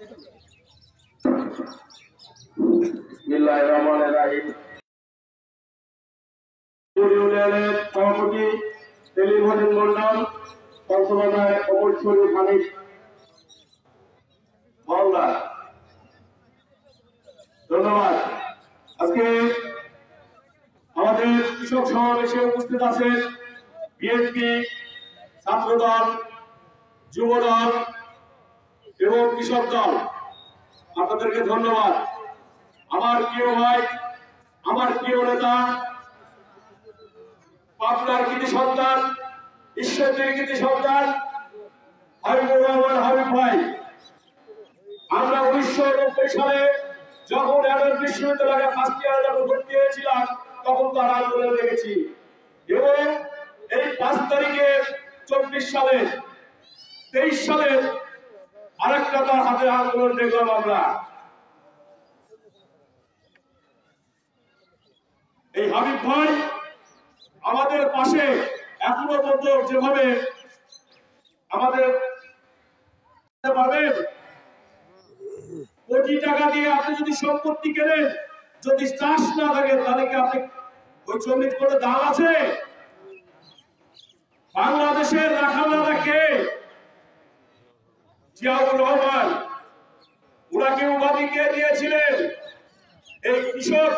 বিসমিল্লাহিররহমানিররহিম। ইউনিয়নের সভাপতি সেলিম হোসেন মন্ডল, পঞ্চমাদায় অমর শরীফ হানিফ মাওলা, ধন্যবাদ। আজকে আমাদের কৃষক সমাবেশে উপস্থিত আছেন বিএনপি, ছাত্রদল, যুবদল এবং কৃষক দল। আপনাদেরকে ধন্যবাদ। আমার প্রিয় ভাই, আমার প্রিয় নেতা, পাবনার কৃতি সন্তান, ঈশ্বরদীর কৃতি সন্তান হাবিবুর রহমান হাবিব ভাই, আমরা 1990 সালে যখন এমন বিশ্ববিদ্যালয়ে ফার্স্ট ইয়ারে যখন ভর্তি হয়েছিলাম তখন তার আন্দোলন দেখেছি এবং এই 5 তারিখে 24 সালে 23 সালে আরেকটা তার হাতে আন্দোলন দেখলাম আমরা। এই হাবিব ভাই আমাদের পাশে এখনো পর্যন্ত যেভাবে আমাদের পারবেন, কোটি টাকা দিয়ে আপনি যদি সম্পত্তি কেনেন, যদি চাষ না থাকে তাহলে কি আপনি ওই জমির কোনো দাম আছে? বাংলাদেশের রাখালরা কে? জিয়াউর রহমান। ওনাকে উপাধি কে দিয়েছিলেন? এই কৃষক,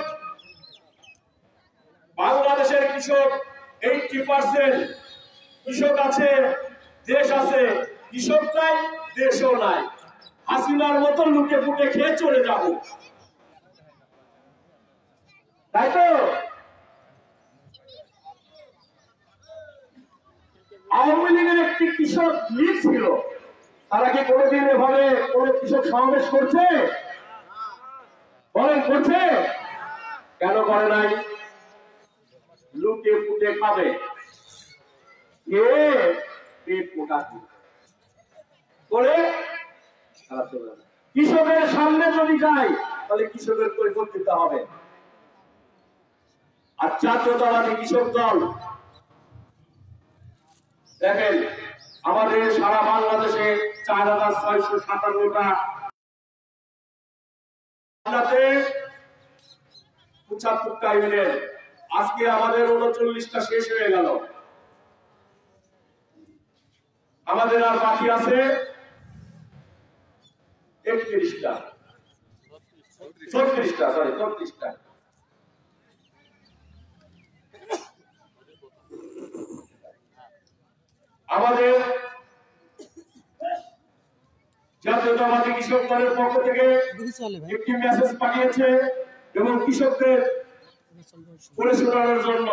বাংলাদেশের কৃষক 80% কৃষক আছে, দেশ আছে, কৃষক নাই, দেশও নাই। হাসিনার মতো লুটে ফুটে খেয়ে চলে যাব, তাই তো? আওয়ামী লীগের একটি কৃষক লীগ ছিল, তারা কি কোনোদিন এভাবে কোন কৃষক সমাবেশ করছে? বলেন, করছে? কেন করে নাই? লুটে ফুটে খাবে, কে পেট মোটা করে কৃষকের সামনে যদি যায় তাহলে কৃষকের পরিবর্তন দিতে হবে। আর জাতীয়তাবাদী কৃষক দল দেখেন, আমাদের সারা বাংলাদেশে 4657টা 75টা ইউনিয়ন, আজকে আমাদের 39টা শেষ হয়ে গেল। আমাদের আর বাকি আছে 31টা, 34টা। আমাদের জাতীয়তাবাদী কৃষক দলের পক্ষ থেকে একটি মেসেজ পাঠিয়েছে এবং কৃষকদের করে শোনানোর জন্য।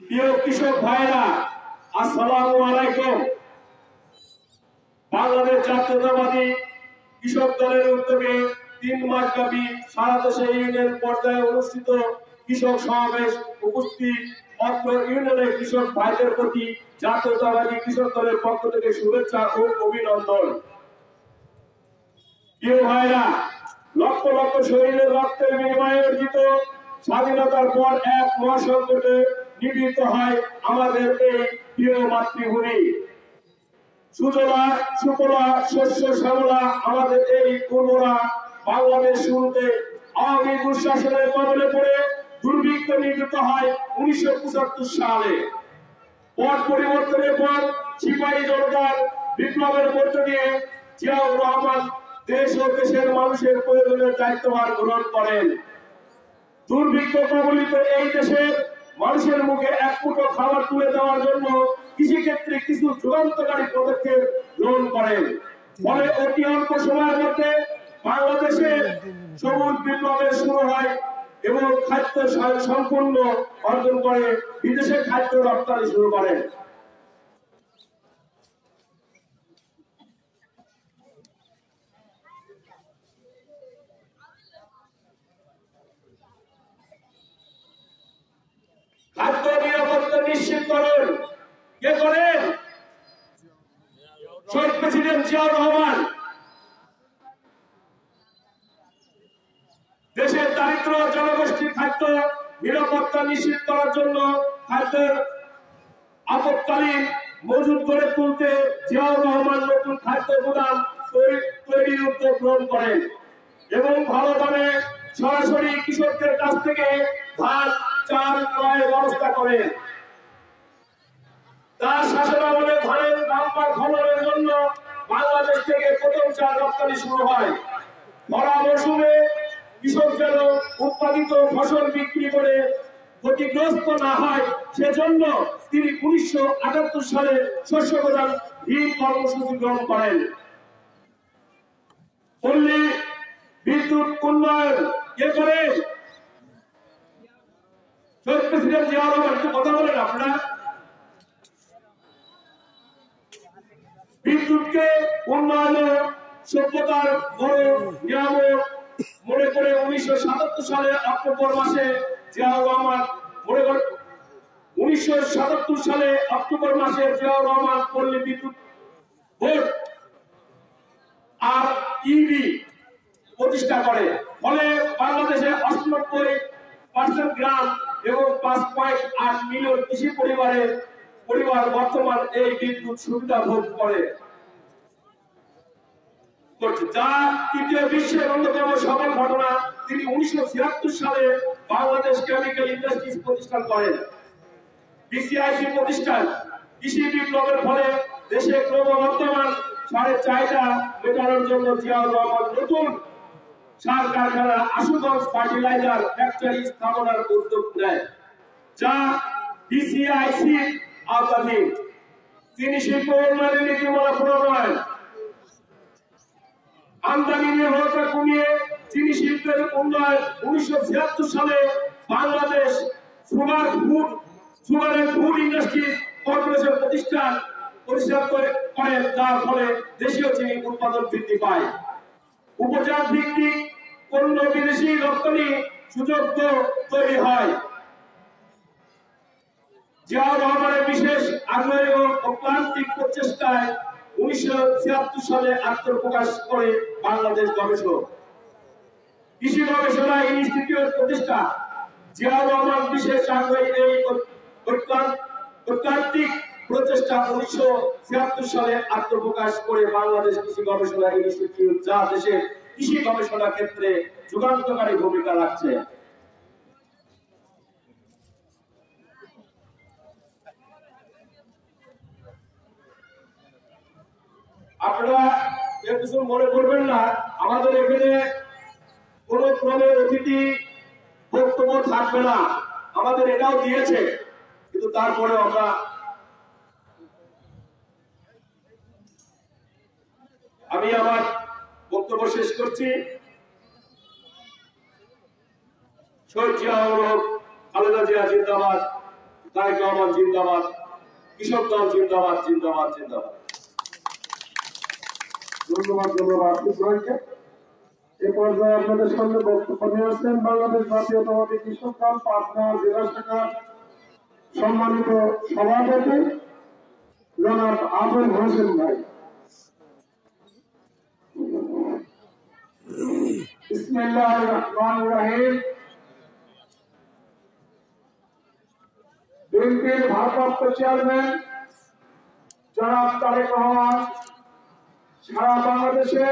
প্রিয় কৃষক ভাইরা, আসসালামু আলাইকুম। বাংলাদেশ জাতীয়তাবাদী কৃষক দলের উদ্যোগে 3 মাস ব্যাপী সারা দেশে ইউনিয়ন পর্যায়ে অনুষ্ঠিত কৃষক সমাবেশ উপস্থিত অত্র ইউনিয়নের কৃষক ভাইদের প্রতি জাতীয়তাবাদী কৃষক দলের পক্ষ থেকে শুভেচ্ছা ও অভিনন্দন। প্রিয় ভাইরা, লক্ষ লক্ষ শহীদের রক্তের বিনিময়ে অর্জিত স্বাধীনতার পর এক মহাসংকটে নিপীড়িত হয় আমাদের এই প্রিয় মাতৃভূমি। সুজলা সুফলা শস্য শ্যামলা আমাদের এই পূর্বরা বাংলাদেশ শুরুতে আওয়ামী দুঃশাসনের কবলে পড়ে দুর্ভিক্ষ নিপীড়িত হয় 1975 সালে। পট পরিবর্তনের পর সিপাহী জনতার বিপ্লবের মধ্য দিয়ে জিয়াউর রহমান দেশ ও দেশের মানুষের প্রয়োজনের দায়িত্বভার গ্রহণ করেন। দুর্ভিক্ষ কবলিত এই দেশের মানুষের মুখে এক মুঠো খাবার তুলে দেওয়ার জন্য কৃষিক্ষেত্রে কিছু যুগান্তকারী পদক্ষেপ গ্রহণ করেন। ফলে অতি অল্প সময়ের মধ্যে বাংলাদেশে সবুজ বিপ্লবের শুরু হয় এবং খাদ্য সম্পূর্ণ অর্জন করে বিদেশে খাদ্য রপ্তানি শুরু করেন। খাদ্য নিরাপত্তা নিশ্চিত করেন কে করেন? শহীদ প্রেসিডেন্ট জিয়াউর রহমান। দেশের দারিদ্র জনগোষ্ঠীর খাদ্য নিরাপত্তা নিশ্চিত করার জন্য খাদ্যের আপৎকালীন মজুদ করে তুলতে জিয়াউর রহমান নতুন খাদ্য গুদাম তৈরির উদ্যোগ গ্রহণ করেন এবং ভালো দামে সরাসরি কৃষকদের কাছ থেকে ধান চাল ক্রয়ের ব্যবস্থা করেন। তার শাসনামলে ধানের বাম্পার খননের জন্য বাংলাদেশ থেকে প্রথম চাল রপ্তানি শুরু হয়। ভরা মৌসুমে কৃষক যেন উৎপাদিত ফসল বিক্রি করে ক্ষতিগ্রস্ত না হয় সেজন্য তিনি 1978 সালে শস্য প্রদান ঋণ কর্মসূচি গ্রহণ করেন। পল্লী বিদ্যুৎ উন্নয়ন কে করে? শহীদ প্রেসিডেন্ট জিয়াউর রহমান। একটু কথা বলেন আপনারা। বিদ্যুৎকে উন্নয়ন সভ্যতার বড় নিয়ামক মনে করে 1977 সালে অক্টোবর মাসে জিয়াউর রহমান মনে করে 1977 সালে অক্টোবর মাসে জিয়াউর রহমান পল্লী বিদ্যুৎ বোর্ড আর ইবি প্রতিষ্ঠা করে। ফলে বাংলাদেশে 98% গ্রাম এবং 5.8 মিলিয়ন কৃষি পরিবার বর্তমান এই বিদ্যুৎ সুবিধা ভোগ করে। যা তৃতীয় বিশ্বের অন্যতম সফল ঘটনা। তিনি 1976 সালে বাংলাদেশ কেমিক্যাল ইন্ডাস্ট্রিজ প্রতিষ্ঠান করেন। বিসিআইসি প্রতিষ্ঠান কৃষি বিপ্লবের ফলে দেশে ক্রমবর্ধমান সারের চাহিদা মেটানোর জন্য জিয়াউর রহমান নতুন সার কারখানা আশুগঞ্জ ফার্টিলাইজার ফ্যাক্টরি স্থাপনার উদ্যোগ নেয়, যা বিসিআইসি আওতাধীন। তিনি শিল্প উন্নয়নের নীতিমালা প্রণয়ন, আমদানি নির্ভরতা কমিয়ে চিনি শিল্পের উন্নয়ন। 1976 সালে Bangladesh sugar and food industry corporation প্রতিষ্ঠান করেন, যার ফলে দেশীয় চিনি উৎপাদন বৃদ্ধি পায়। উপজাত ভিত্তিক পণ্য বিদেশি রপ্তানি সুযোগ তৈরি হয়। জিয়াউর রহমানের বিশেষ আগ্রহী ও অক্লান্তিক প্রচেষ্টায় 1976 সালে আত্মপ্রকাশ করে বাংলাদেশ গবেষক কৃষি গবেষণা ইনস্টিটিউট প্রতিষ্ঠা। জিয়াউর রহমান বিশেষ আগ্রহী এই ঐকান্তিক প্রচেষ্টা 1976 সালে আত্মপ্রকাশ করে বাংলাদেশ কৃষি গবেষণা ইনস্টিটিউট, যা দেশের কৃষি গবেষণা ক্ষেত্রে যুগান্তকারী ভূমিকা রাখছে। আপনারা কিছু মনে করবেন না, আমাদের এখানে কোন ক্রমে অতিথি বক্তব্য থাকবে না। আমাদের এটাও দিয়েছে, কিন্তু তারপরে আমি আমার বক্তব্য শেষ করছি। শহীদ জিয়াউর খালেদা জিয়া জিন্দাবাদ, তারেক রহমান জিন্দাবাদ, কৃষক দল জিন্দাবাদ, জিন্দাবাদ, জিন্দাবাদ। ধন্যবাদ সবাইকে। এ পর্যায়ে আপনাদের সামনে বক্তব্য নিয়ে আসছেন বাংলাদেশ জাতীয়তাবাদী কৃষক দল পাবনা জেলা শাখার সম্মানিত সভাপতি জনাব আবুল হোসেন ভাই। বিসমিল্লাহির রহমানির রহিম। বিএনপির ভারপ্রাপ্ত চেয়ারম্যান জনাব তারেক রহমান সারা বাংলাদেশে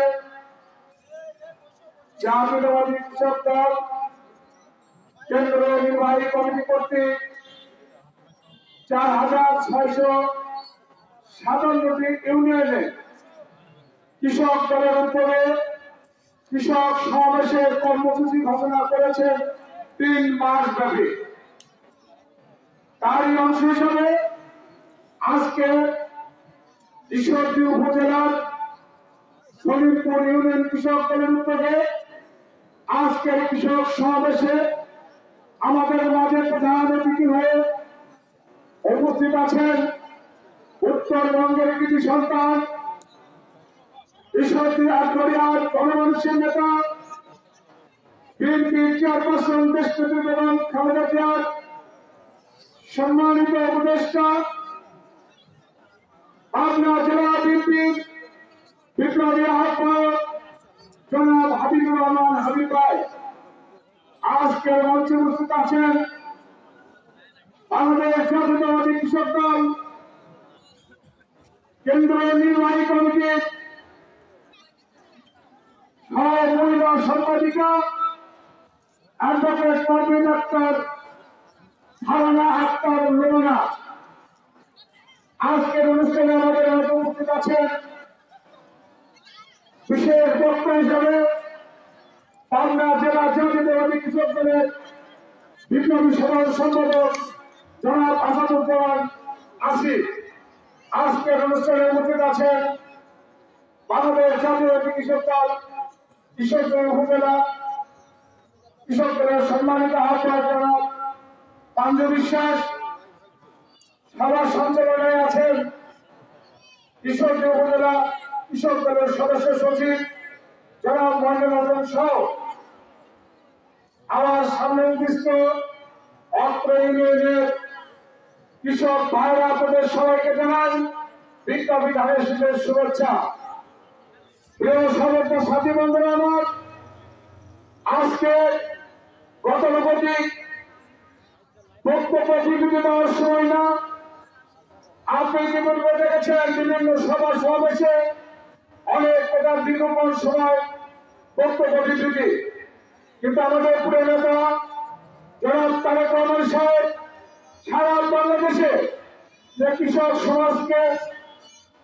জাতীয়তাবাদী কৃষক দল কেন্দ্রীয় নির্বাহী কমিটি কর্তৃক 4657টি ইউনিয়নে কৃষক দলের উদ্যোগে কৃষক সমাবেশের কর্মসূচি ঘোষণা করেছেন 3 মাস ব্যাপী। তারই অংশ হিসাবে আজকে ঈশ্বরদী উপজেলার সলিমপুর ইউনিয়ন কৃষক দলের উদ্যোগে আজকের কৃষক সমাবেশে আমাদের মাঝে প্রধান অতিথি হয়ে উপস্থিত আছেন উত্তরবঙ্গের কৃষি সন্তান, ঈশ্বরদী আটঘরিয়ার গণমানুষের নেতা, বিএনপির চেয়ারপারসন দেশনেত্রী বেগম খালেদা জিয়ার সম্মানিত উপদেষ্টা, পাবনা জেলা বিএনপির বিপ্লবী আহ্বায়ক জনাব হাবিবুর রহমান হাবিব ভাই, আজকের মঞ্চে উপস্থিত আছেন বাংলাদেশ জাতীয়তাবাদী কৃষক দল কেন্দ্রীয় নির্বাহী কমিটির মহিলা সম্পাদিকা অ্যাডভোকেট পারভিন আক্তার হারানা আক্তার লোনা। আজকের অনুষ্ঠানে আমাদের মাঝে উপস্থিত আছেন বিশেষ বক্তা হিসাবে পাবনা জেলা জাতীয়তাবাদী কৃষক দলের বিপ্লবী সাধারণ সম্পাদক জনাব আসাদুজ্জামান আসিফ। আজকের অনুষ্ঠানে উপস্থিত আছেন বাংলাদেশ জাতীয়তাবাদী কৃষক দল ঈশ্বরদী উপজেলা কৃষক দলের সম্মানিত আহ্বায়ক জনাব পাঞ্জু বিশ্বাস। সভা সঞ্চালনায় আছেন ঈশ্বরদী উপজেলা কৃষক দলের সদস্য সচিব জনাব মন্ডল হাসান সহ আমার সামনে উপস্থিত অত্র ইউনিয়নের কৃষক ভাইরা আপনাদের সবাইকে জানান বিপ্লবী ধানের শীষের শুভেচ্ছা। প্রিয় সদস্য সাথী বন্ধুরা আমার, আজকে গতানুগতিক বক্তব্য বিবৃতি দেওয়ার সময় না। আপনি ইতিপূর্বে দেখেছেন বিভিন্ন সভা সমাবেশে অনেক প্রকার দীর্ঘক্ষণ সময় বক্তব্য বিবৃতি, কিন্তু আমাদের প্রিয় নেতা জনাব তারেক রহমান সাহেব সারা বাংলাদেশে যে কৃষক সমাজকে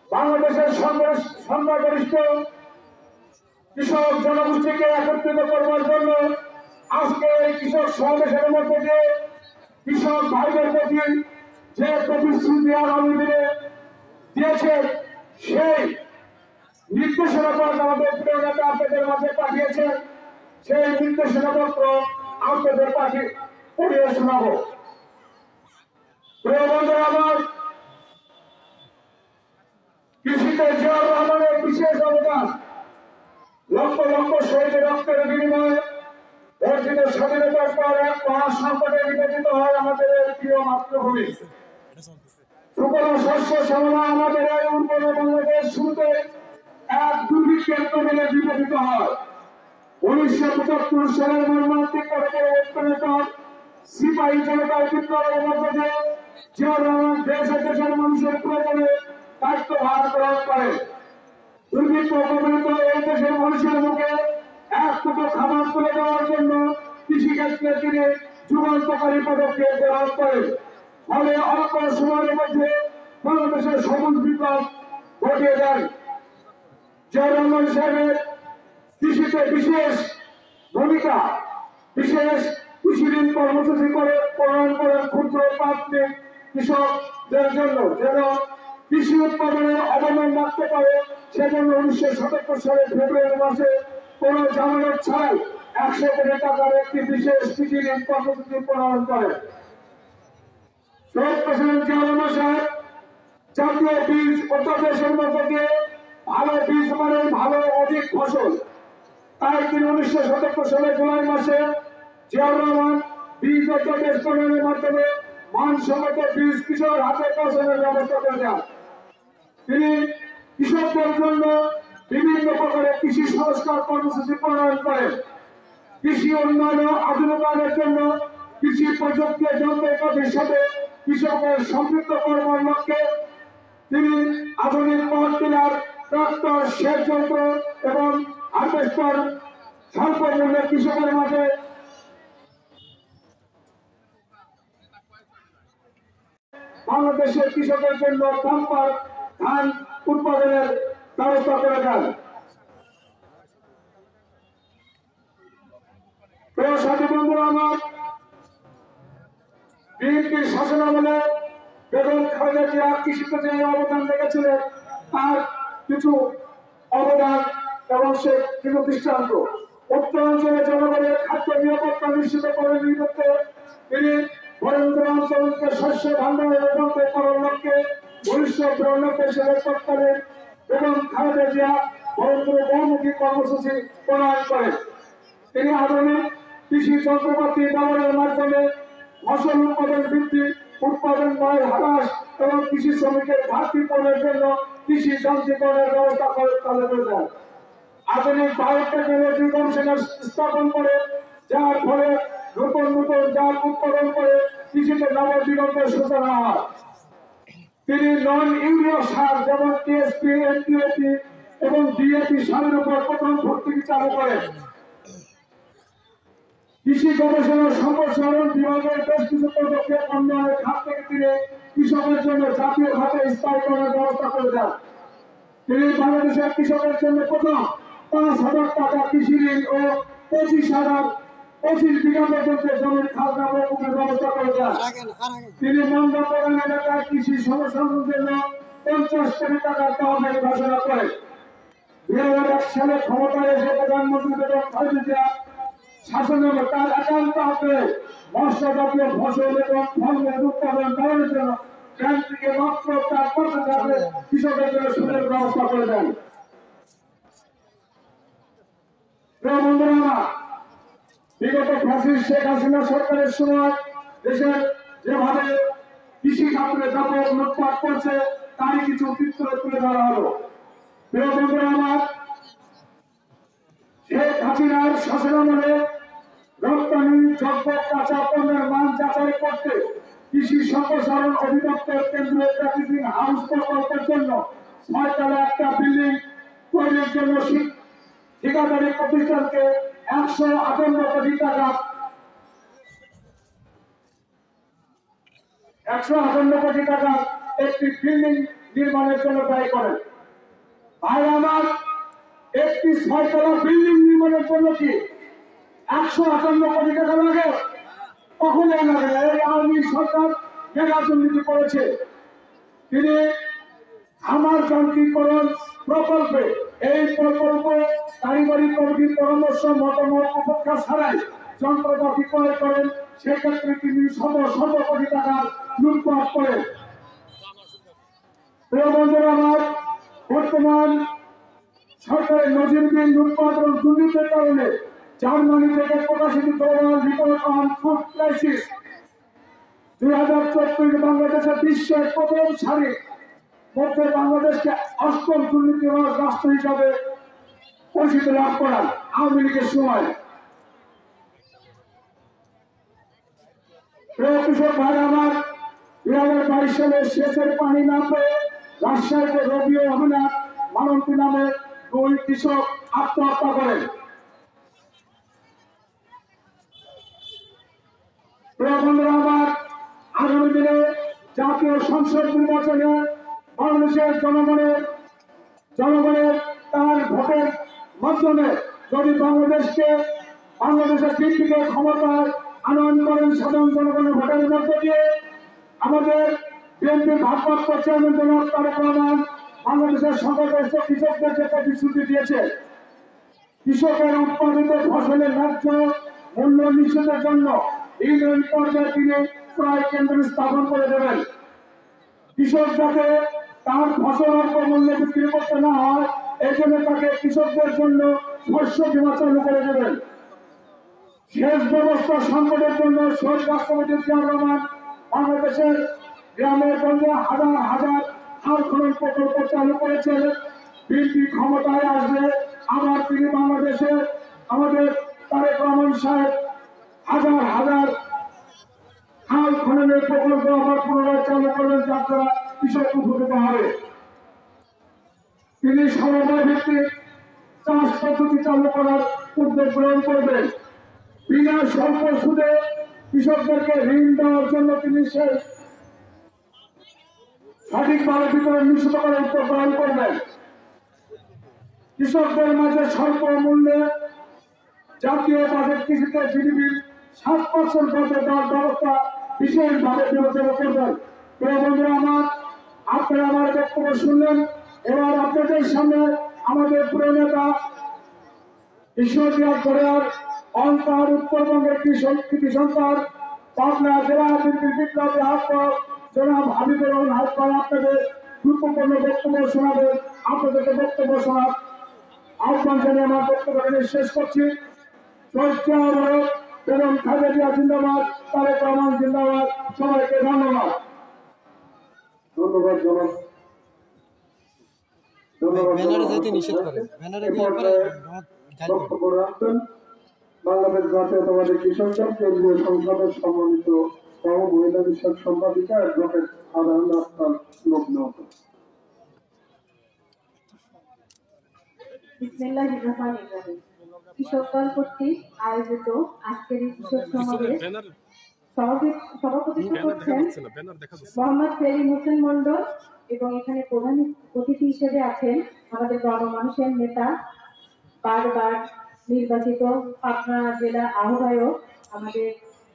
বাংলাদেশের সংখ্যাগরিষ্ঠ কৃষক জনগোষ্ঠীকে একত্রিত করবার জন্য আজকে এই কৃষক সমাবেশের মধ্যে দিয়ে কৃষক ভাইদের প্রতি যে প্রতিশ্রুতি আগামী দিনে দিয়েছেন সেই নির্দেশনা পত্র আমাদের প্রিয় নেতা আপনাদের মাঝে পাঠিয়েছেন। সেই নির্দেশনা পত্র আপনাদের পাঠিয়ে পড়িয়ে শোনাব। প্রিয় বন্ধুরা আমার, কৃষিতে জিয়াউর রহমানের বিশেষ অবদান, লক্ষ লক্ষ শহীদের রক্তের বিনিময়ে অর্জিত স্বাধীনতার পর এক মহাসংকটে নিবেদিত হয় আমাদের এই প্রিয় মাতৃভূমি। সুফল শস্য শ্যামলা আমাদের এই উর্বর বাংলাদেশ শুরুতে এক দুর্ভিক্ষের কবলে নিবেদিত হয়। 1975 সালের মর্মান্তিক পরিবর্তনের পর সিপাহী জনতার বিপ্লবের মধ্য দিয়ে জিয়াউর রহমান দেশের মানুষের প্রয়োজনে দায়িত্বভার গ্রহণ করেন। দুর্ভিক্ষ কবলিত এই দেশের মানুষের মুখে এক টুকরো খাবার তুলে দেওয়ার জন্য কৃষিক্ষেত্রে তিনি যুগান্তকারী পদক্ষেপ গ্রহণ করেন। ফলে অল্প সময়ের মধ্যে বাংলাদেশের সবুজ বিপ্লব ঘটিয়ে দেন। জিয়াউর রহমান সাহেবের কৃষিতে বিশেষ ভূমিকা, বিশেষ কৃষি ঋণ কর্মসূচি করে প্রণয়ন করেন ক্ষুদ্র প্রান্তিক কৃষকদের জন্য যেন কৃষি উৎপাদনের অবদান রাখতে পারে। সেজন্য 1977 সালের ফেব্রুয়ারি মাসে কোন জামানত ছাড়াই 100 কোটি টাকার একটি বিশেষ কৃষি ঋণ কর্মসূচি প্রণয়ন করেন। শহীদ প্রেসিডেন্ট জিয়াউর রহমান সাহেব জাতীয় বীজ অধ্যাদেশের মধ্যে দিয়ে ভালো বীজ মানে ভালো অধিক ফসল, তাই তিনি 1977 সালের জুলাই মাসে জিয়াউর রহমান বীজ অধ্যাদেশ প্রণয়নের মাধ্যমে মানসম্মত বীজ কৃষকের হাতে পৌঁছানোর ব্যবস্থা করে দেন। তিনি কৃষকদের জন্য বিভিন্ন প্রকারের কৃষি সংস্কার কর্মসূচি প্রণয়ন করেন। কৃষি উন্নয়ন ও আধুনিকায়নের জন্য কৃষি প্রযুক্তি যন্ত্রপাতির সাথে কৃষকের সম্পৃক্ত করবার লক্ষ্যে তিনি আধুনিক পাওয়ার টিলার, ট্রাক্টর, সেচ যন্ত্র এবং হারভেস্টার স্বল্প মূল্যে কৃষকের মাঝে বাংলাদেশের কৃষকের জন্য পাম্পার ধান উৎপাদনের ব্যবস্থা করে দেন। প্রিয় সাথী বন্ধুরা আমার, বিএনপির শাসনামলে বেগম খালেদা জিয়া কৃষিতে যে অবদান রেখেছিলেন তার কিছু অবদান এবং সে কিছু দৃষ্টান্ত। উত্তরাঞ্চলে জনগণের খাদ্য নিরাপত্তা নিশ্চিত করে নিতে তিনি বরেন্দ্র অঞ্চলকে শস্য ভান্ডারের রূপান্তর করার লক্ষ্যে 1992 সালের তৎকালীন বেগম খালেদা জিয়া বরেন্দ্র বহুমুখী কর্মসূচি প্রণয়ন করেন। তিনি আধুনিক কৃষি যন্ত্রপাতি ব্যবহারের মাধ্যমে ফসল উৎপাদন বৃদ্ধি, উৎপাদন ব্যয় হ্রাস এবং কৃষি শ্রমিকের ঘাটতি পূরণের জন্য কৃষি যান্ত্রিকরণের ব্যবস্থা করে চালু করে দেন। আধুনিক বায়োটেকনোলজি গবেষণা স্থাপন করে যার ফলে নতুন নতুন জাত উৎপাদন করে কৃষিতে নবদিগন্তের সূচনা হয়। তিনি নন ইউরিয়া সার যেমন টিএসপি, এনপিএপি এবং ডিএপি সারের উপর প্রথম ভর্তুকি চালু করেন। কৃষি গবেষণা সম্প্রসারণ বিভাগের বেশ কিছু পদক্ষেপ উন্নয়নের খাত থেকে তিনি কৃষকের জন্য জাতীয় খাতে স্থায়ীকরণের ব্যবস্থা করে দেন। তিনি বাংলাদেশের কৃষকের জন্য প্রথম 5,000 টাকা কৃষি ঋণ ও 25 বিঘা পর্যন্ত জমির খাজনা মৌকুফের ব্যবস্থা করে দেন। তিনি মন্দা প্রধান এলাকায় কৃষি সম্প্রসারণের জন্য 50 কোটি টাকার তহবিল ঘোষণা করেন। 2001 সালে ক্ষমতায় এসে প্রধানমন্ত্রী বেগম খালেদা জিয়া শাসনামলে তার একান্ত হাতে মৎস্য জাতীয় ফসল এবং ফলমূল উৎপাদন বাড়ানোর জন্য ব্যাংক থেকে মাত্র 4% হারে কৃষকের জন্য সুদের ব্যবস্থা করে দেন। প্রিয় বন্ধুরা আমার, বিগত ফ্যাসিস্ট শেখ হাসিনা সরকারের সময় দেশের যেভাবে কৃষি খাতে ব্যাপক লুটপাট করছে তারই কিছু চিত্র তুলে ধরা হলো। প্রিয় বন্ধুরা আমার, শেখ হাসিনার শাসনামলে রপ্তানি যোগ্য কাঁচা পণ্যের মান যাচাই করতে কৃষি সম্প্রসারণ অধিদপ্তর কেন্দ্রীয় প্যাকেজিং হাউস প্রকল্পের জন্য 6 তলা একটা বিল্ডিং তৈরির জন্য ঠিকাদারি প্রতিষ্ঠানকে 158 কোটি টাকা 158 কোটি টাকা একটি বিল্ডিং নির্মাণের জন্য ব্যয় করেন। ভাই আমার, একটি 6 তলা বিল্ডিং নির্মাণের জন্য কি 158 কোটি টাকা লাগে? কখনোই লাগে না। এই আওয়ামী সরকার মেগা দুর্নীতি করেছে। তিনি আমার যান্ত্রিকরণ প্রকল্পে এই প্রকল্প কারিগরি কমিটির পরামর্শ মতামত অপেক্ষা ছাড়াই যন্ত্রপাতি ক্রয় করেন। সেক্ষেত্রে তিনি শত শত কোটি টাকার লুটপাট করেন। প্রিয় বন্ধুরা আমার, বর্তমান সরকারের নজিরবিহীন লুটপাট ও দুর্নীতির কারণে জার্মানি থেকে প্রকাশিত global report on food crisis 2024 বাংলাদেশের বিশ্বের প্রথম সারির মধ্যে বাংলাদেশকে 8ম দুর্নীতিবাজ রাষ্ট্র হিসাবে পরিচিতি লাভ করার আওয়ামী লীগের সময়। প্রিয় কৃষক ভাই আমার, 2022 সালে সেচের পানি না পেয়ে রাজশাহীতে রবিও অভিনাথ মানন্তী নামে 2 কৃষক আত্মহত্যা করেন। প্রিয় বন্ধুরা আমার, আগামী দিনে জাতীয় সংসদ নির্বাচনে বাংলাদেশের জনগণের তার ভোটের মাধ্যমে যদি বাংলাদেশের দিকে ক্ষমতায় আনয়ন করেন সাধারণ জনগণের ভোটের মধ্য দিয়ে, আমাদের বিএনপির ভারপ্রাপ্ত চেয়ারম্যান জনাব তারেক রহমান বাংলাদেশের সংখ্যাগরিষ্ঠ কৃষকদের যে প্রতিশ্রুতি দিয়েছে, কৃষকের উৎপাদিত ফসলের ন্যায্য মূল্য নিশ্চিতের জন্য ইউনিয়ন পর্যায়ে তিনি ক্রয় কেন্দ্র স্থাপন করে দেবেন। কৃষক যাতে তার ফসল অল্প মূল্যে বিক্রি করতে না হয়, এই জন্য তাকে কৃষকদের জন্য শস্য বীমা চালু করে দেবেন। সেচ ব্যবস্থা সংকটের জন্য শহীদ রাষ্ট্রপতি জিয়াউর রহমান বাংলাদেশের গ্রামে গঞ্জে হাজার হাজার খাল খনন প্রকল্প চালু করেছেন। বিএনপি ক্ষমতায় আসলে আবার তিনি বাংলাদেশে আমাদের তারেক রহমান সাহেব হাজার হাজার খাল খননের প্রকল্প আবার পুনরায় চালু করবেন, যার দ্বারা কৃষক উপকৃত হবে। তিনি সমবায় ভিত্তিক চাষ পদ্ধতি চালু করার উদ্যোগ গ্রহণ করবেন। বিনা স্বল্প সুদে কৃষকদেরকে ঋণ দেওয়ার জন্য তিনি সেই সঠিকভাবে বিতরণ নিশ্চিত করার উদ্যোগ গ্রহণ করবেন। কৃষকদের মাঝে স্বল্প মূল্যে জাতীয় বাজেট কৃষিতে জিডিপির 7% পর্যন্ত দেওয়ার ব্যবস্থা বিশেষভাবে বিবেচনা করবেন। প্রিয় বন্ধুরা আমার, আপনারা আমার বক্তব্য শুনলেন। এবার আপনাদের সামনে আমাদের প্রিয় নেতা ঈশ্বরদীয়া গড়িয়ার অন্তর উত্তরবঙ্গের কৃষি সন্তান পাবনা জেলা বিএনপির বিপ্লবী আহ্বায়ক জনাব হাবিবুর রহমান হাসপাতাল আপনাদের গুরুত্বপূর্ণ বক্তব্য শোনাবেন। আপনাদেরকে বক্তব্য শোনার আহ্বান জানিয়ে আমার বক্তব্য শেষ করছি। বেগম খালেদা জিয়া জিন্দাবাদ, তারেক রহমান জিন্দাবাদ। সবাইকে ধন্যবাদ। ধন্যবাদ জনাব। ব্যানারে যেতে নিষেধ করেন, ব্যানারে গিয়ে পরে বক্তব্য রাখবেন বাংলাদেশ জাতীয়তাবাদী কৃষক দল কেন্দ্রীয় সংসদের সম্মানিত মহিলা বিষয়ক সম্পাদিকা অ্যাডভোকেট আদান আক্তার লগ্ন। বিসমিল্লাহির রহমানির রহিম। কৃষক দল কর্তৃক আয়োজিত আজকের এই কৃষক সমাবেশ সভাপতিত্ব করছেন মোহাম্মদ সেলিম হোসেন মন্ডল এবং এখানে প্রধান অতিথি হিসেবে আছেন আমাদের গণমানুষের নেতা, বারবার নির্বাচিত পাবনা জেলা আহ্বায়ক আমাদের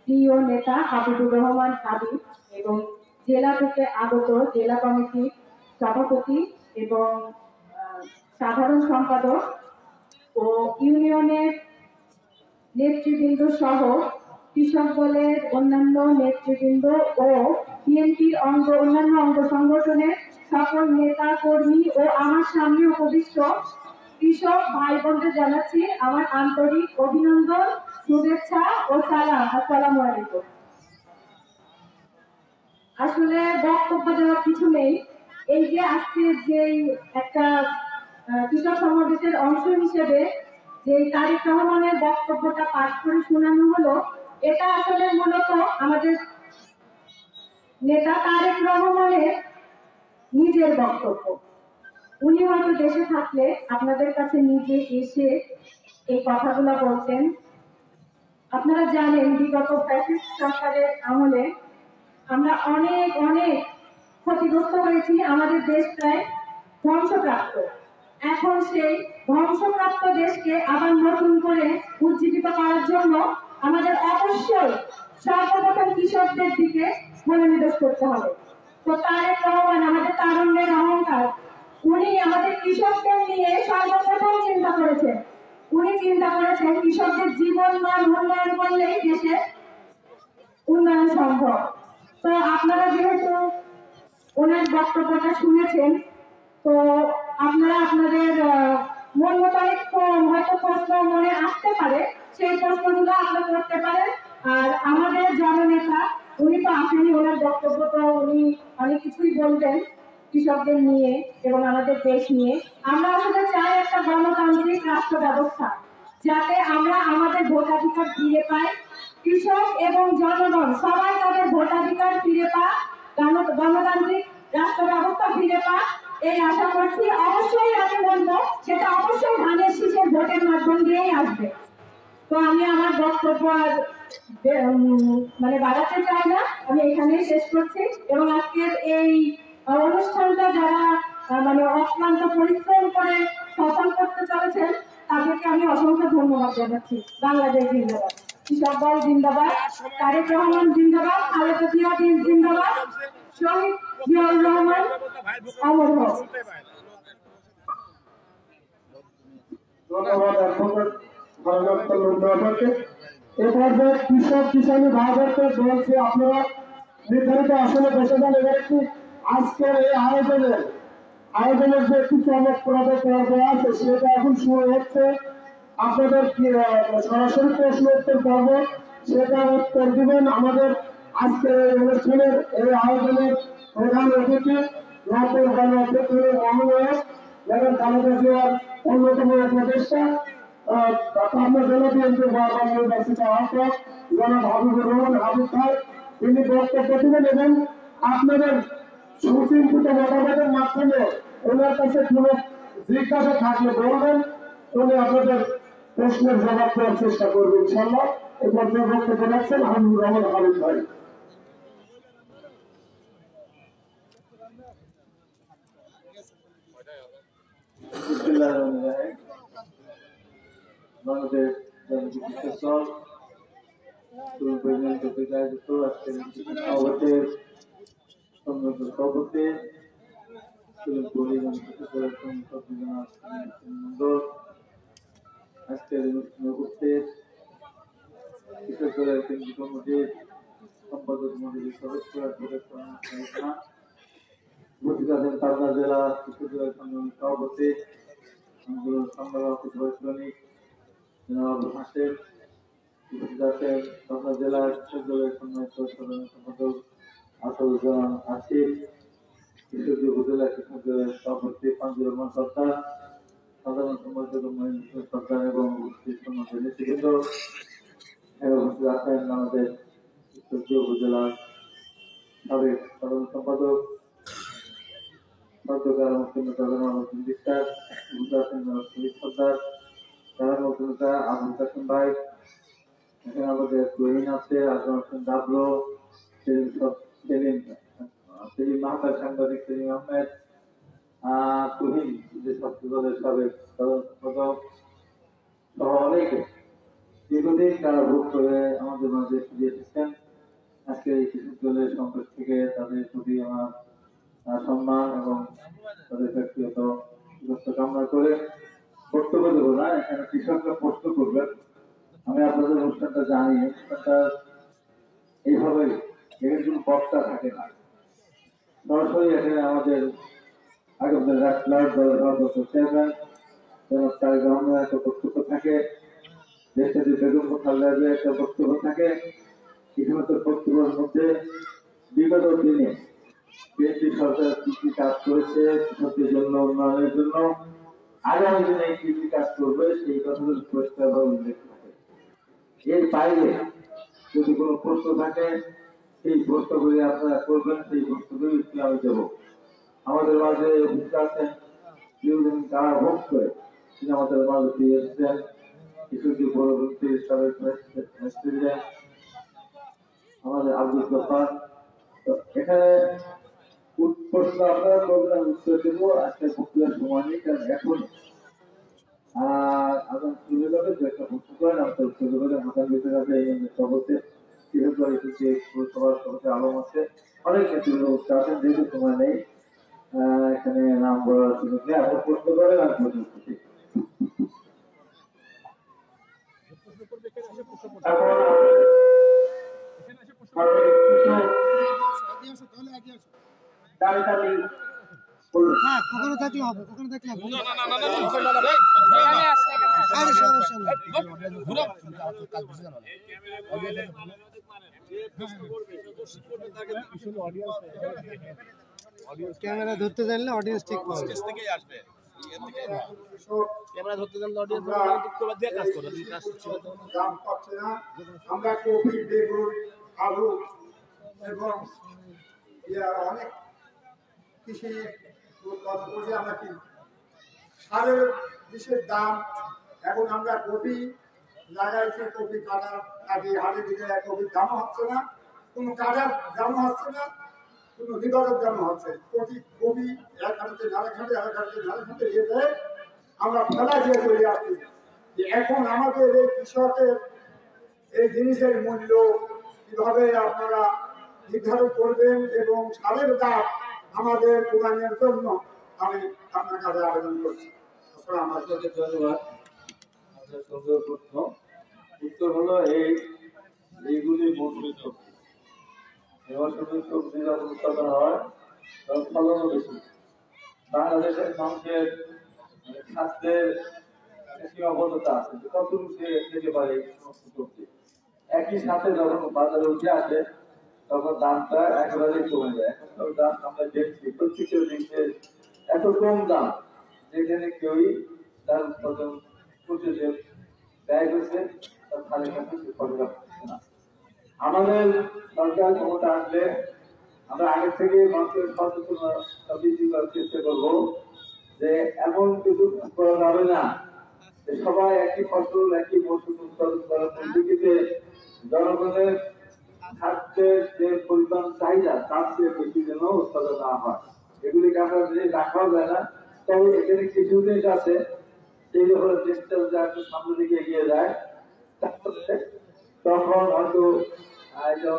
প্রিয় নেতা হাবিবুর রহমান হাবিব এবং জেলা থেকে আগত জেলা কমিটির সভাপতি এবং সাধারণ সম্পাদক ও ইউনিয়নের নেতৃবৃন্দ সহ কৃষক দলের অন্যান্য নেতৃবৃন্দ ও বিএনপির অন্যান্য অঙ্গ সংগঠনের সকল নেতা কর্মী ও আমার সামনে উপবিষ্ট কৃষক ভাই বোনদের জানাচ্ছি আমার আন্তরিক অভিনন্দন, শুভেচ্ছা ও সালাম। আসসালামু আলাইকুম। আসলে বক্তব্য দেওয়ার কিছু নেই। এই যে আজকে যে একটা কৃষক সমাবেশের অংশ হিসেবে যে তারেক রহমানের বক্তব্যটা পাঠ করে শোনানো হলো, এটা আসলে মূলত আমাদের নেতা তারেক রহমানের নিজের বক্তব্য। উনি হয়তো দেশে থাকলে আপনাদের কাছে নিজে এসে এই কথাগুলো বলতেন। আপনারা জানেন বিগত ফ্যাসিস্ট সরকারের আমলে আমরা অনেক অনেক ক্ষতিগ্রস্ত হয়েছি, আমাদের দেশ প্রায় ধ্বংসপ্রাপ্ত। এখন সেই ধ্বংসপ্রাপ্ত দেশকে আবার নতুন করে উজ্জীবিত করার জন্য আমাদের অবশ্যই সর্বপ্রথম কৃষকদের দিকে মনোনিবেশ করতে হবে। তো তারেক রহমান আমাদের তারুণ্যের অহংকার, উনি আমাদের কৃষকদের নিয়ে সর্বপ্রথম চিন্তা করেছেন। উনি চিন্তা করেছেন কৃষকদের জীবন মান উন্নয়ন করলেই দেশের উন্নয়ন সম্ভব। তো আপনারা যেহেতু ওনার বক্তব্যটা শুনেছেন, তো আপনারা আপনাদের মন মোতাবেক হয়তো প্রশ্ন মনে আসতে পারে, সেই প্রশ্নগুলো আপনারা করতে পারেন। আর আমাদের জননেতা উনি তো আসেনি, ওনার বক্তব্য তো উনি অনেক কিছুই বলবেন কৃষকদের নিয়ে এবং আমাদের দেশ নিয়ে। আমরা আসলে চাই একটা গণতান্ত্রিক রাষ্ট্র ব্যবস্থা, যাতে আমরা আমাদের ভোটাধিকার ফিরে পাই, কৃষক এবং জনগণ সবাই তাদের ভোটাধিকার ফিরে পায়, গণতান্ত্রিক রাষ্ট্র ব্যবস্থা ফিরে পায়, এই আশা করছি। অবশ্যই আমি বলবো সেটা অবশ্যই ধানের শীষের ভোটের মাধ্যম দিয়েই আসবে। তো আমি আমার বক্তব্য আর বাড়াতে চাই না, আমি এখানেই শেষ করছি। এবং আজকের এই অনুষ্ঠানটা যারা অক্লান্ত পরিশ্রম করে সফল করতে চলেছেন, তাদেরকে আমি অসংখ্য ধন্যবাদ জানাচ্ছি। বাংলাদেশ জিন্দাবাদ, কৃষক দল জিন্দাবাদ, তারেক রহমান জিন্দাবাদ, খালেদা জিয়া জিন্দাবাদ, শহীদ জিয়াউর রহমান অমর হোক। ধন্যবাদ অ্যাডভোকেট আদান আক্তার লগ্নকে। এ পর্যায়ে কৃষক কিষানী ভাইদেরকে বলছি আপনারা নির্ধারিত আসনে বসে যান। এবার একটু আজকের এই আয়োজনের যে একটু চমকপ্রদ পর্ব আছে সেটা এখন শুরু হচ্ছে। আপনাদের সরাসরি প্রশ্ন উত্তর পর্ব, সেটা উত্তর দিবেন আমাদের আজকের এই অনুষ্ঠানের এই আয়োজনের প্রধান অতিথি নতুন গণঅভ্যুত্থানের মহানায়ক ম্যাডাম খালেদা জিয়ার অন্যতম উপদেষ্টা, পাবনা জেলা বিএনপির বারবার নির্বাচিত আহ্বায়ক জনাব হাবিবুর রহমান হাবিব ভাই, তিনি বক্তব্য দিবেন এবং আপনাদের সুচিন্তিত মতামতের মাধ্যমে ওনার কাছে কোনো জিজ্ঞাসা থাকলে বলবেন, উনি আপনাদের প্রশ্নের জবাব দেওয়ার চেষ্টা করবেন ইনশাআল্লাহ। এই পর্যায়ে বক্তব্য রাখছেন হাবিবুর রহমান হাবিব ভাই। বাংলাদেশ দল আয়োজিত আজকের সভাপতির সভাপতি আজকের অনুষ্ঠানে উপস্থিত কৃষক দলের কেন্দ্রীয় কমিটির সম্পাদক মন্ডলীর সদস্য উপস্থিত আছেন পাবনা জেলা কৃষক দলের সভাপতি আন্দোলন সংগ্রামক শ্রমিক জনাব হাসেম, উপস্থিত আছেন পাবনা জেলা কৃষক দলের সম্মানিত সাধারণ সম্পাদক আসাদুজ্জামান আসিফ, কৃষক উপজেলা কৃষক দলের সভাপতি পাঞ্জুর রহমান সরকার, সাধারণ সম্পাদক মহেন্দ্র সরকার এবং নেতৃবৃন্দ উপস্থিত আছেন আমাদের উত্তরীয় উপজেলার সাবেক সাধারণ সম্পাদক সদ্যকাল মুখ্যমন্ত্রী প্রধানমন্ত্রী বিশ্বাস আছেন শহীদ সর্দার প্রধান মুখ্যমন্ত্রী আবুল কাসিম ভাই, এখানে আমাদের তুহিন আছে, আজম হোসেন ডাবলো, সেলিম মাহাতার সাংবাদিক সেলিম আহমেদ, তুহিন যে ছাত্র দলের সাবেক সাধারণ সম্পাদক সহ অনেকে দীর্ঘদিন তারা ভোট করে আমাদের মাঝে ফিরে এসেছেন। আজকে এই কৃষক দলের সংকট থেকে তাদের প্রতি আমার সম্মান এবং তাদের ব্যক্তিগত সুরক্ষা কামনা করে বক্তব্য দেবো না, এখানে কৃষকরা প্রশ্ন করবেন। আমি আপনাদের অনুষ্ঠানটা জানি, অনুষ্ঠানটা এইভাবে এখানে কোনো বক্তা থাকে না, সরাসরি এখানে আমাদের আগামী চেয়ারম্যান যেমন তারেক রহমানের একটা বক্তব্য থাকে, দেশের বেগম খালেদা একটা বক্তব্য থাকে। এই সমস্ত বক্তব্যের মধ্যে বিগত দিনে বিএনপি সরকার কি কি কাজ করেছে কৃষকদের জন্য, উন্নয়নের জন্য, আগামী দিনে কি কি কাজ করবে সেই কথাগুলো পরিষ্কারভাবে উল্লেখ থাকে। এর বাইরে যদি কোনো প্রশ্ন থাকে সেই প্রশ্নগুলি আপনারা করবেন, সেই প্রশ্নগুলি আমি দেবো। আমাদের মাঝে আছেন দীর্ঘদিন কারা ভোগ করে তিনি আমাদের মাঝে ফিরে এসেছেন কৃষকজি পরবর্তী সাবেক প্রেসিডেন্ট আমাদের আব্দুল গফার। তো এখানে প্রশ্ন আপনারা করবেন, উত্তর দেবো। আজকে বক্তব্যের সময় নেই, কারণ এখন আগাম চলে যাবে, যে একটা প্রশ্ন করেন আপনার উত্তর দেবেন। হাতার ভিতরে আছে এই সভাপতি কৃষক সবার সভাপতি আলম আছে, অনেক নেতৃবৃন্দ আছেন, যেহেতু সময় নেই এখানে নাম বলার সুযোগ নেই। আপনি প্রশ্ন করেন আর প্রশ্ন করছি। ওখানে থাকলে হবে, ওখানে থাকলে হবে। ক্যামেরা ধরতে জানলে অডিয়েন্স ঠিক পাবে। ক্যামেরা ধরতে জানলে অডিয়েন্স দিয়ে কাজ করে দাম পাচ্ছে না। আমরা কপি, বেগুন, আলু এবং অনেক কৃষি উৎপাদন করে আমরা কিনি। সারের বিষের দাম, এখন আমরা কপি লাগাইছি, কপি কাটি হাটে দিকে কপির দামও হচ্ছে না, কোনো কাটার দামও হচ্ছে না, কোনো বিগতের দামও হচ্ছে। কপি এক হাতে ঢালে খাটে, এক হাতে ঢালে খাটে এতে আমরা ফেলা দিয়ে চলে আসছি। যে এখন আমাদের এই কৃষকের এই জিনিসের মূল্য কিভাবে আপনারা নির্ধারণ করবেন এবং সারের দাম আমাদের প্রদানের জন্য আমি আপনার কাছে আবেদন করছি। আপনাকে ধন্যবাদ। আপনার সুন্দর প্রশ্ন। উত্তর হলো এইগুলি মৌসুমী সবজি। মৌসুমী সবজি যখন উৎপাদন হয় তখন ফলনও বেশি। বাংলাদেশের মানুষের স্বাস্থ্যের সীমাবদ্ধতা আছে, কতটুকু সে খেতে পারে এই সমস্ত সবজি। একই সাথে যখন বাজারে উঠে আসে তখন দামটা একেবারেই কমে যায়। এখন দাম আমরা দেখছি প্রত্যেকের জিনিসে এত কম দাম, যেখানে কেউই তার উৎপাদন করতে যে ব্যয় করছে তার ধারে কাছে সে ফসল পাচ্ছে না। আমাদের সরকার ক্ষমতা আসলে আমরা আগে থেকে মানুষের সচেতনতা বৃদ্ধি করার চেষ্টা করবো, যে এমন কিছু করা যাবে না যে সবাই একই ফসল একই মৌসুম উৎপাদন করার পরিপ্রেক্ষিতে জনগণের খাদ্যের যে পরিমাণ চাহিদা তার চেয়ে বেশি যেন উৎপাদন না হয়। এগুলিকে আমরা যদি রাখাও যায় না, তবে এখানে কিছু জিনিস আছে যেগুলো চেষ্টা একটু সামনের দিকে এগিয়ে যায়, তখন হয়তো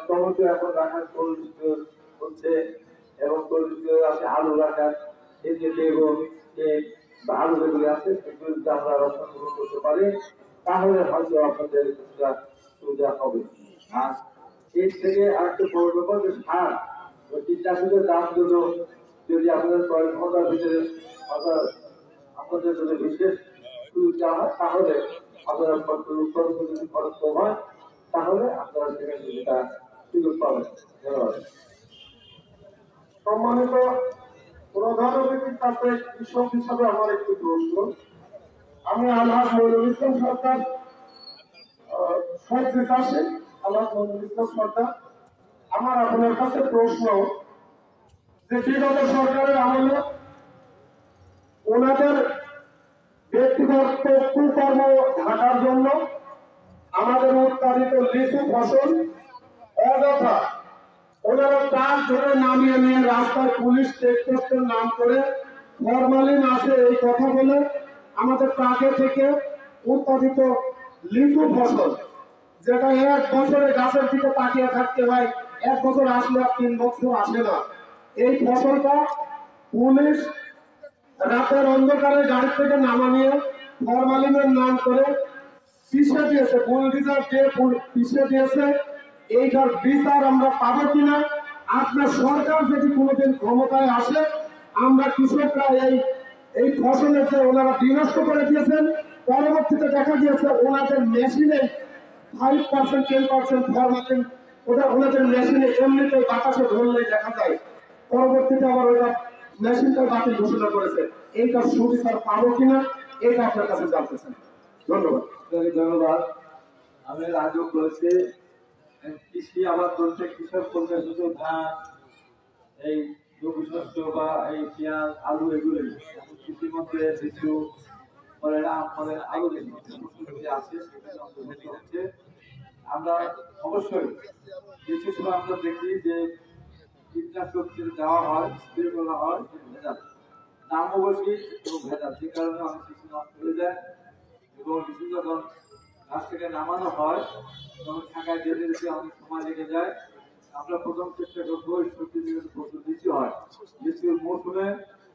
টমেটো এখন রাখার হচ্ছে এবং আছে আলু রাখার, এই যে বেগুন বা আলু যেগুলি আছে সেগুলি যদি আমরা রক্ষণ করতে পারি তাহলে হয়তো আপনাদের সুবিধা হবে। আর এর থেকে আরেকটা বড় ব্যাপার যে সার কীটনাশকের দামগুলো যদি আপনাদের ক্রয় ক্ষমতার ভিতরে আপনাদের যদি বিশেষ সুযোগ দেওয়া হয় তাহলে আপনারা উৎপাদন যদি খরচ কম হয় তাহলে আপনারা সেখানে সেটা সুযোগ পাবেন। ধন্যবাদ। সম্মানিত প্রধান অতিথির কাছে কৃষক হিসাবে আমার একটি প্রশ্ন। আমি আলহাজ মইনুল ইসলাম সরকার, সবজি চাষে আলহাজ মইনুল ইসলাম সরকার। আমার আপনার কাছে প্রশ্ন যে বিগত সরকারের আমলে ওনাদের ব্যক্তিগত কুকর্ম ঢাকার জন্য আমাদের উৎপাদিত লিচু ফসল অযথা ওনারা ট্রাক ধরে নামিয়ে নিয়ে রাস্তায় পুলিশ চেকপোস্টের নাম করে ফরমালিন আছে এই কথা বলে আমাদের ট্রাকে থেকে উৎপাদিত লিচু ফসল, যেটা 1 বছরে গাছের দিকে তাকিয়ে থাকতে হয়, 1 বছর আসলে আর 3 বছর আসে না, এই ফসলটা পুলিশ রাতের অন্ধকারে গাড়ি থেকে নামা নিয়ে ফরমালিনের নাম করে পিছিয়ে দিয়েছে, বুলডোজার দিয়ে পিছিয়ে দিয়েছে। এইটার বিচার আমরা পাবো কিনা? আপনার সরকার যদি কোনোদিন ক্ষমতায় আসে, আমরা কৃষকরা এই ফসলের যে ওনারা বিনষ্ট করে দিয়েছেন, পরবর্তীতে দেখা গিয়েছে ওনাদের মেশিনে 5% 10% ফরমালিন ওটা ওনাদের মেশিনে এমনিতে বাতাসে ধরলেই দেখা যায়, পরবর্তীতে আবার ওটা মেশিনটা বাতিল ঘোষণা করেছে। এইটার সুবিচার পাবো কিনা এটা আপনার কাছে জানতেছেন। ধন্যবাদ। ধন্যবাদ। আমি আগেও বলেছি কৃষি আবাদ বলতে কৃষক বলতে শুধু ধান, এই রবি শস্য বা এই পেঁয়াজ আলু এগুলোই, কৃষির মধ্যে লিচু ফলের আম ফলের আলু যে আছে সেখানে অন্তর্ভুক্ত হচ্ছে। আমরা অবশ্যই কিছু সময় আমরা দেখি যে কীটনাশক দেওয়া হয়, স্প্রে করা হয়, ভেজাল দামও বেশি এবং ভেজাল, যে কারণে অনেক কিছু নষ্ট হয়ে যায় এবং কিছু যখন গাছ থেকে নামানো হয় তখন ঢাকায় যেতে যেতে অনেক সময় লেগে যায়। আমরা প্রথম চেষ্টা করবো এই সবজি যেহেতু প্রচুর লিচু হয়, লিচুর মৌসুমে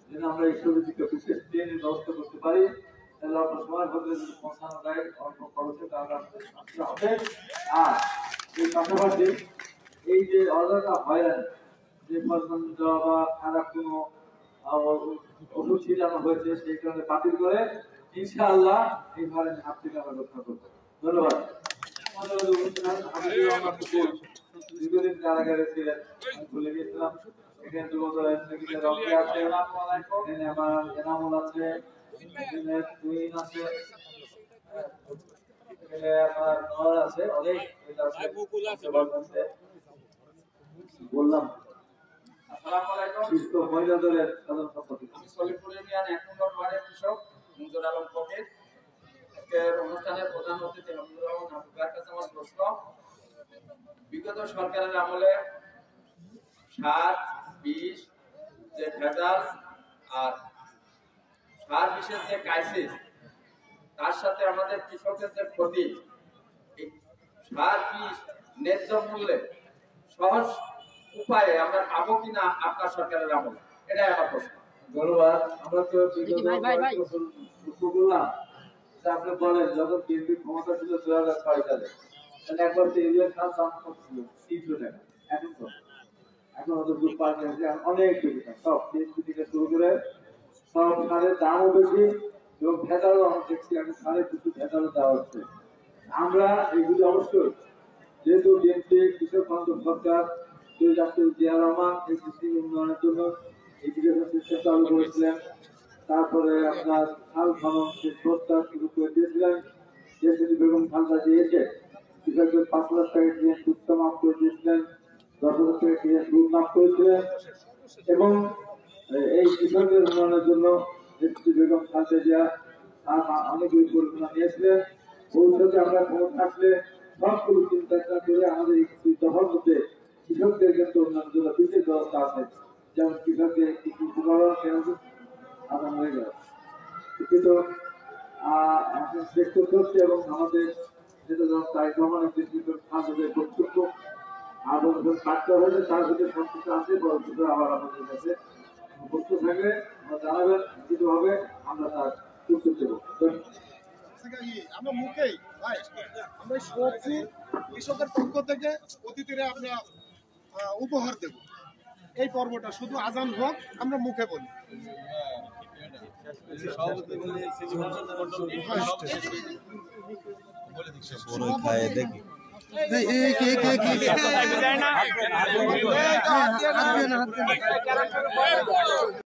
যেন আমরা এই সবজিকে বিশেষ ট্রেনের ব্যবস্থা করতে পারি, তাহলে অল্প সময়ের মধ্যে যদি পৌঁছানো যায় অল্প খরচে তাহলে হবে। আর এই পাশাপাশি এই যে অযথা হয়রানি যে ফসল দেওয়া বা খারাপ কোনো ওষুধ ছিটানো হয়েছে সেই কারণে বাতিল করে ইনশাআল্লাহ এই ধরনের হাত থেকে আমরা রক্ষা করবো। ধন্যবাদ। দীর্ঘদিন কারাগারে ছিলেন, ভুলে গেছিলাম। এখানে যুবক আছে, এখানে আমার এনামুল আছে, তুহিন আছে, এখানে আমার নর আছে, অনেক বললাম। মহিলা দলের সাধারণ সম্পাদক সলিপুর ইউনিয়ন 1 নম্বর ওয়ার্ডের কৃষক মুনজুর আলম ফকির। আজকের অনুষ্ঠানের প্রধান অতিথি আব্দুর রহমান আবুকার কাছে আমার প্রশ্ন, বিগত সরকারের আমলে সার বিষ যে ভেজাল আর সার বিষের যে ক্রাইসিস, তার সাথে আমাদের কৃষকের যে ক্ষতি, এই সার বিষ ন্যায্য মূল্যে সহজ উপায়ে আমরা পাবো কিনা আপনার সরকারের আমলে, এটাই আমার প্রশ্ন। ধন্যবাদ। আমরা তো বললাম আপনি বলেন যখন বিএনপি ক্ষমতা ছিল 2006 সালে, তাহলে একবার ইউরিয়ার সার দাম কত ছিল? 300 টাকা। এখন হয়তো দুধ পাল্টে গেছে, অনেক বেশি, সব বিএনপি থেকে শুরু করে সব সারের দামও বেশি এবং ভেজালও আমরা দেখছি, এখন সারের কিছু ভেজালও দেওয়া হচ্ছে। আমরা এগুলি অবশ্যই যেহেতু বিএনপি কৃষক বান্ধব সরকার, ডাক্তার জিয়া রহমান এই কৃষি উন্নয়নের জন্য ইরিগেশন সিস্টেম চালু করেছিলেন, তারপরে আপনার খাল খনন ব্যবস্থা শুরু করে দিয়েছিলেন, দেশটি বেগম খালদা দিয়েছে কৃষকদের 5 লাখ টাকা দিয়ে সুদ মাফ করে দিয়েছিলেন, 10 লাখ টাকা দিয়ে সুদ মাফ করেছিলেন এবং এই কৃষকদের উন্নয়নের জন্য দেশটি বেগম খালদা জিয়া অনেকগুলি পরিকল্পনা নিয়েছিলেন। ভবিষ্যতে আমরা ক্ষমতা থাকলে সবগুলো চিন্তা করে আমাদের এই দফার মধ্যে কৃষকদের ক্ষেত্রে উন্নয়নের জন্য বিশেষ ব্যবস্থা আছে, যেমন কৃষকদের কিছু উপকরণ আপনার হয়ে গেল। কিন্তু এখন চেক করতে হচ্ছে এবং আমাদের যেটা তারেক রহমানের খাদ্যের কর্তৃত্ব আবার কাটতে হয়েছে, তার ভিতরে সবকিছু আছে, পরবর্তীতে আবার আমাদের কাছে বস্তু থাকলে আমরা জানাবেন, কিছু হবে আমরা তার উত্তর দেবো। আমরা মুখেই ভাই আমরা সবজি কৃষকের পক্ষ থেকে অতিথিরা আমরা উপহার দেব, এই পর্বটা শুধু আজান হোক আমরা মুখে বলি। দেখি